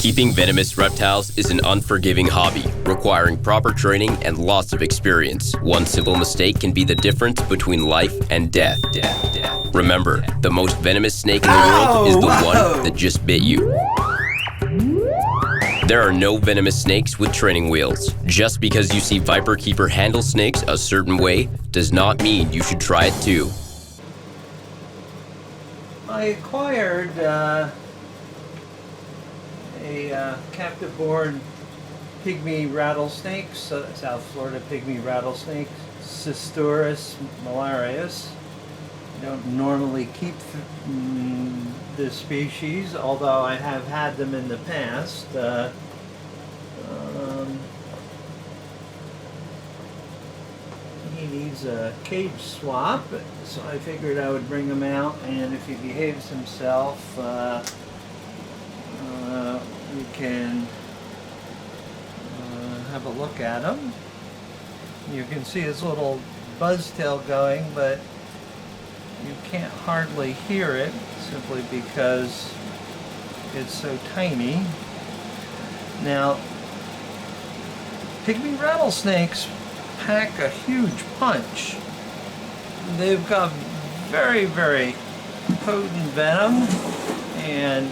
Keeping venomous reptiles is an unforgiving hobby, requiring proper training and lots of experience. One simple mistake can be the difference between life and death. Remember, the most venomous snake in the world is the one that just bit you. There are no venomous snakes with training wheels. Just because you see Viperkeeper handle snakes a certain way does not mean you should try it too. I acquired a captive-born pygmy rattlesnake, South Florida pygmy rattlesnake, Cysturus malarius. I don't normally keep this species, although I have had them in the past. He needs a cage swap, so I figured I would bring him out, and if he behaves himself, we can have a look at him. You can see his little buzz tail going, but you can't hardly hear it simply because it's so tiny. Now, pygmy rattlesnakes pack a huge punch. They've got very, very potent venom, and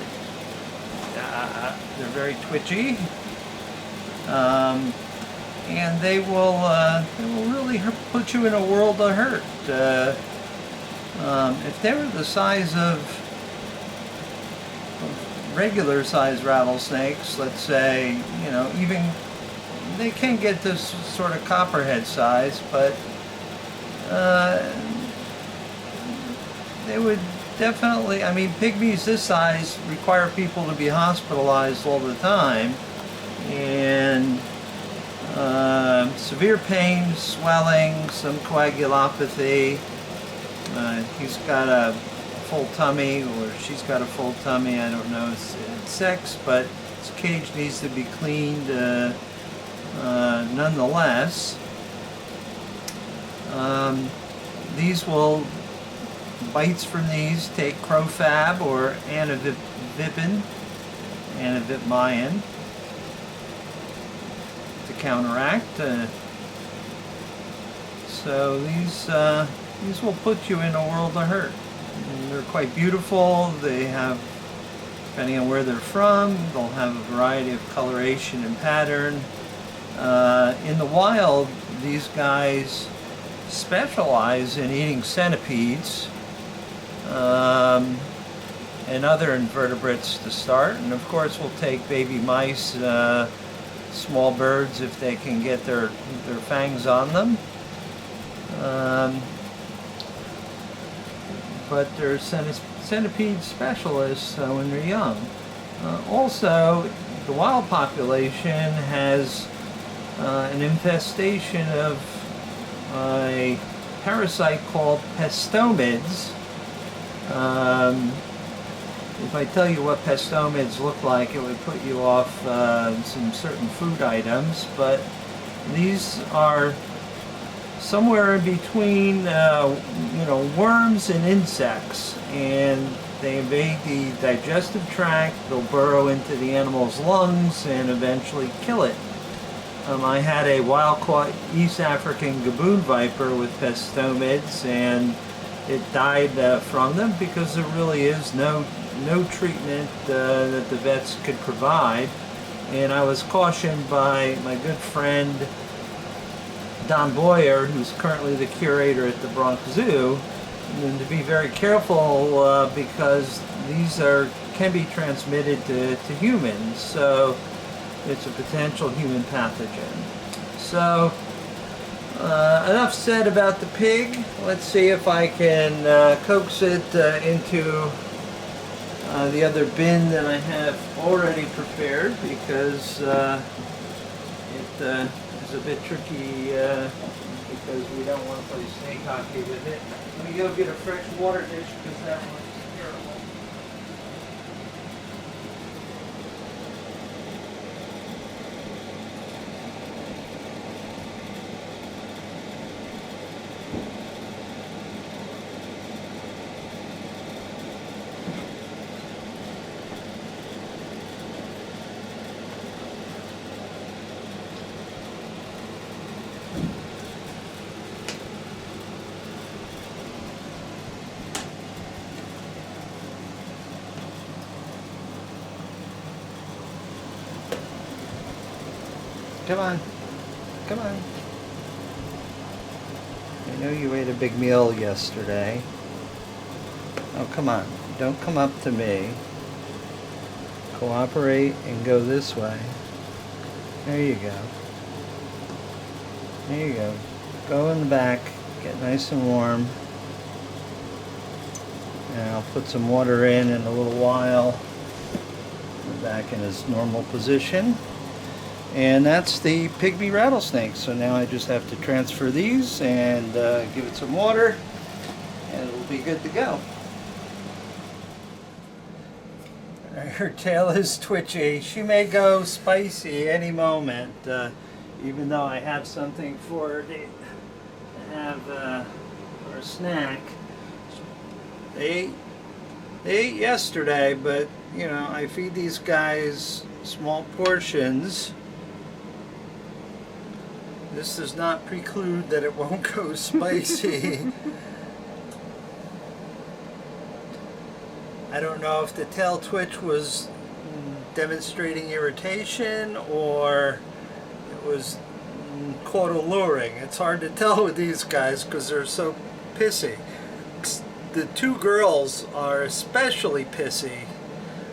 they're very twitchy. And they will really put you in a world of hurt. If they were the size of regular size rattlesnakes, let's say, you know, even they can get this sort of copperhead size, but they would definitely, I mean, pygmies this size require people to be hospitalized all the time, and severe pain, swelling, some coagulopathy. He's got a full tummy, or she's got a full tummy, I don't know its sex, but his cage needs to be cleaned nonetheless. Bites from these take crofab or antivipmain to counteract. So these will put you in a world of hurt. And they're quite beautiful. They have, depending on where they're from, they'll have a variety of coloration and pattern. In the wild, these guys specialize in eating centipedes and other invertebrates to start, and of course we'll take baby mice, small birds if they can get their fangs on them. But they're centipede specialists when they're young. Also, the wild population has an infestation of a parasite called pestomids. If I tell you what pestomids look like, it would put you off some certain food items, but these are somewhere in between, you know, worms and insects, and they invade the digestive tract. They'll burrow into the animal's lungs and eventually kill it. I had a wild-caught East African gaboon viper with pestomids, and it died from them because there really is no treatment that the vets could provide. And I was cautioned by my good friend Don Boyer, who's currently the curator at the Bronx Zoo, and to be very careful because these can be transmitted to humans. So it's a potential human pathogen. So enough said about the pig. Let's see if I can coax it into the other bin that I have already prepared, because it is a bit tricky because we don't want to play snake hockey with it. Let me go get a fresh water dish because that one's terrible. Come on. Come on. I know you ate a big meal yesterday. Oh, come on. Don't come up to me. Cooperate and go this way. There you go. There you go. Go in the back. Get nice and warm. And I'll put some water in a little while. We're back in his normal position. And that's the pygmy rattlesnake. So now I just have to transfer these and give it some water, and it'll be good to go. Her tail is twitchy. She may go spicy any moment, even though I have something for her to have for a snack. They ate yesterday, but you know, I feed these guys small portions. This does not preclude that it won't go spicy. I don't know if the tail twitch was demonstrating irritation or it was quote alluring. It's hard to tell with these guys because they're so pissy. The two girls are especially pissy.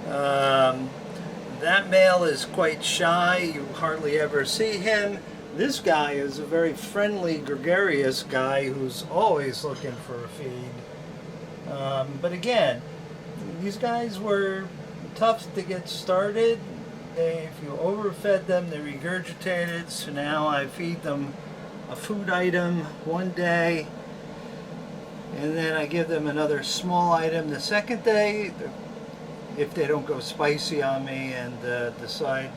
That male is quite shy. You hardly ever see him. This guy is a very friendly, gregarious guy who's always looking for a feed. But again, these guys were tough to get started. If you overfed them, they regurgitated. So now I feed them a food item one day, and then I give them another small item the second day, if they don't go spicy on me and decide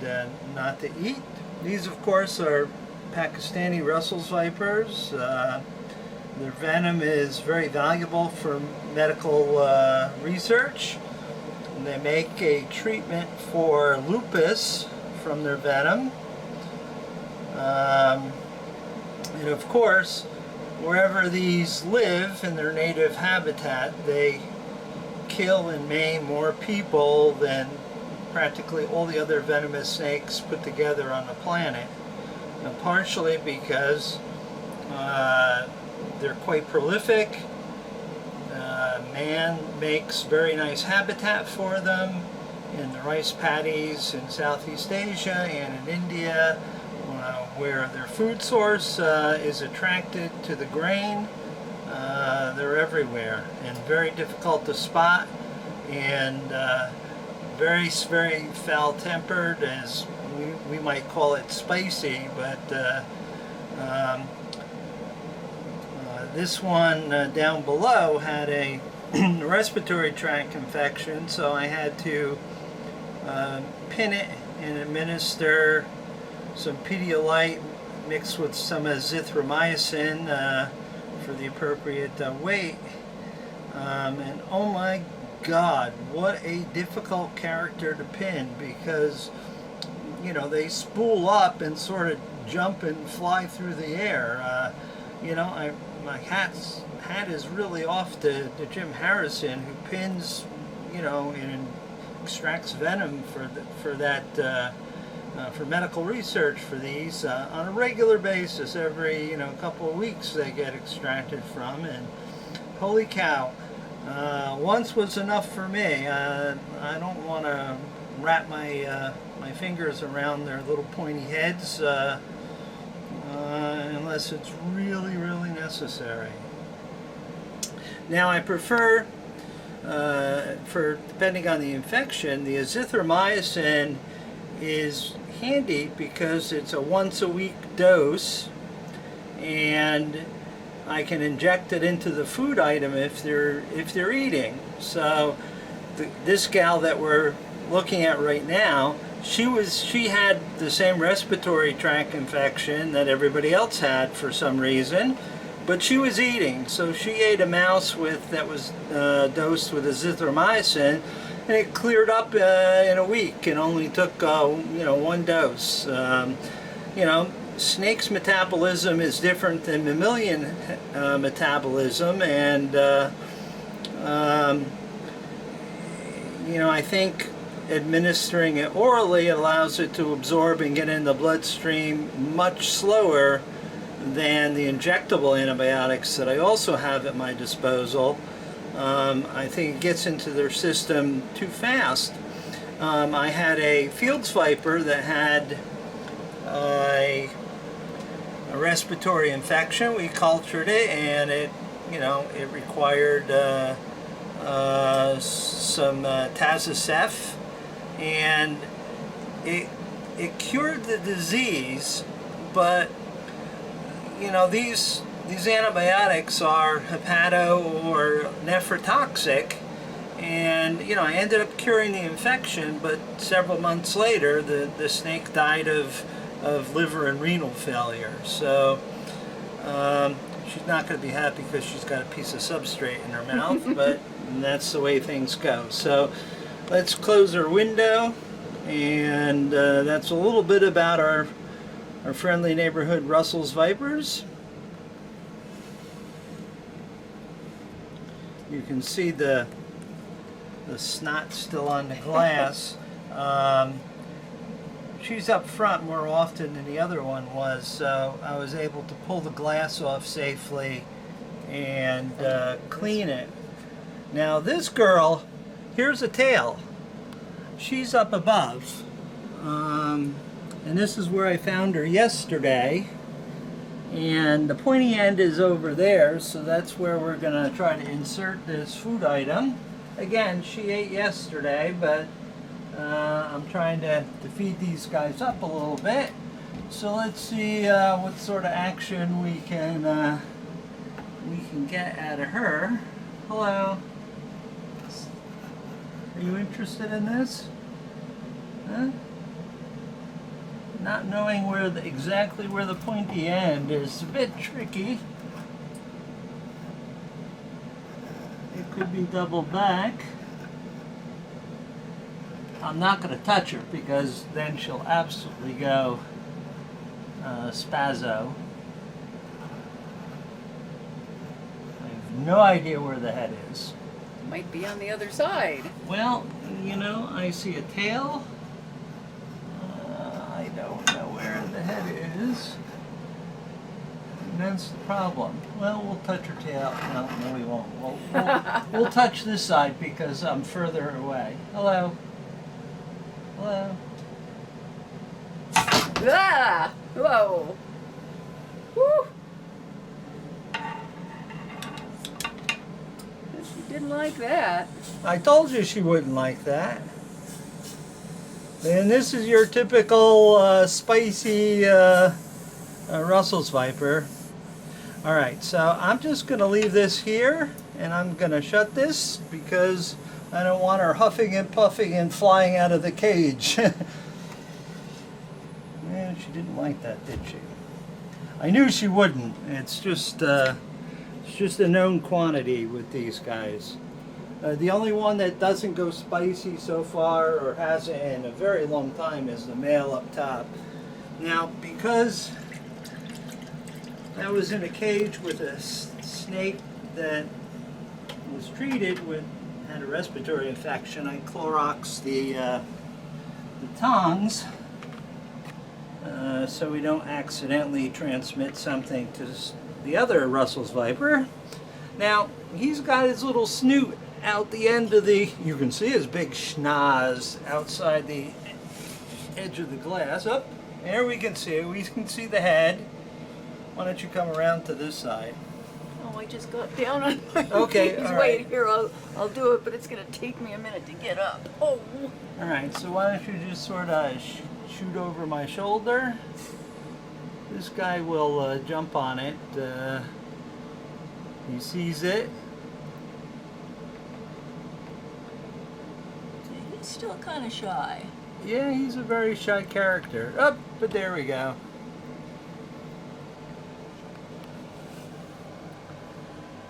not to eat. These, of course, are Pakistani Russell's vipers. Their venom is very valuable for medical research. And they make a treatment for lupus from their venom. And of course, wherever these live in their native habitat, they kill and maim more people than practically all the other venomous snakes put together on the planet. Now, partially because they're quite prolific. Man makes very nice habitat for them in the rice paddies in Southeast Asia and in India, where their food source is attracted to the grain. They're everywhere and very difficult to spot, and very, very foul-tempered, as we might call it spicy, but this one down below had a respiratory tract infection, so I had to pin it and administer some Pedialyte mixed with some azithromycin for the appropriate weight. And oh my God, what a difficult character to pin, because you know, they spool up and sort of jump and fly through the air. You know, my hat is really off to Jim Harrison, who pins, you know, and extracts venom for medical research for these on a regular basis. Every, you know, couple of weeks they get extracted from, and holy cow, once was enough for me. I don't want to wrap my fingers around their little pointy heads unless it's really, really necessary. Now I prefer, for depending on the infection, the azithromycin is handy because it's a once-a-week dose, and I can inject it into the food item if they're eating. So this gal that we're looking at right now, she had the same respiratory tract infection that everybody else had for some reason, but she was eating. So she ate a mouse that was dosed with azithromycin, and it cleared up in a week, and only took you know, one dose. You know, snake's metabolism is different than mammalian metabolism, and you know, I think administering it orally allows it to absorb and get in the bloodstream much slower than the injectable antibiotics that I also have at my disposal. I think it gets into their system too fast. I had a Fields Viper that had a respiratory infection. We cultured it, and it required some Tazocef, and it cured the disease, but these antibiotics are hepato or nephrotoxic, and I ended up curing the infection, but several months later the snake died of liver and renal failure. So she's not going to be happy because she's got a piece of substrate in her mouth, but that's the way things go. So let's close our window, and that's a little bit about our friendly neighborhood Russell's Vipers. You can see the snot still on the glass. She's up front more often than the other one was, so I was able to pull the glass off safely and clean it. Now this girl, here's a tail. She's up above, and this is where I found her yesterday, and the pointy end is over there, so that's where we're going to try to insert this food item. Again, she ate yesterday, but I'm trying to feed these guys up a little bit. So let's see what sort of action we can get out of her. Hello. Are you interested in this? Huh? Not knowing exactly where the pointy end is a bit tricky. It could be double back. I'm not going to touch her because then she'll absolutely go spazzo. I have no idea where the head is. Might be on the other side. Well, I see a tail. I don't know where the head is. And that's the problem. Well, we'll touch her tail. No, we won't. We'll touch this side because I'm further away. Hello. Hello. Ah! Whoa! Woo! She didn't like that. I told you she wouldn't like that. And this is your typical spicy Russell's Viper. Alright, so I'm just going to leave this here, and I'm going to shut this because I don't want her huffing and puffing and flying out of the cage. Yeah, she didn't like that, did she? I knew she wouldn't. It's just a known quantity with these guys. The only one that doesn't go spicy so far, or hasn't in a very long time, is the male up top. Now, because I was in a cage with a snake that was treated with, had a respiratory infection, I Cloroxed the tongs so we don't accidentally transmit something to the other Russell's Viper. Now, he's got his little snoot out the end of the, you can see his big schnoz outside the edge of the glass. Up there we can see it. We can see the head. Why don't you come around to this side? Oh, I just got down on my Okay, knees. all Wait, right. here, I'll do it, but it's going to take me a minute to get up. Oh. All right, so why don't you just sort of shoot over my shoulder? This guy will jump on it. He sees it. He's still kind of shy. Yeah, he's a very shy character. Up, but there we go.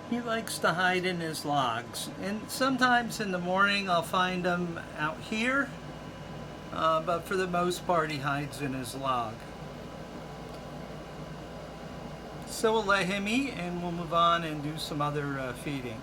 He likes to hide in his logs, and sometimes in the morning I'll find him out here, but for the most part he hides in his log. So we'll let him eat and we'll move on and do some other feeding.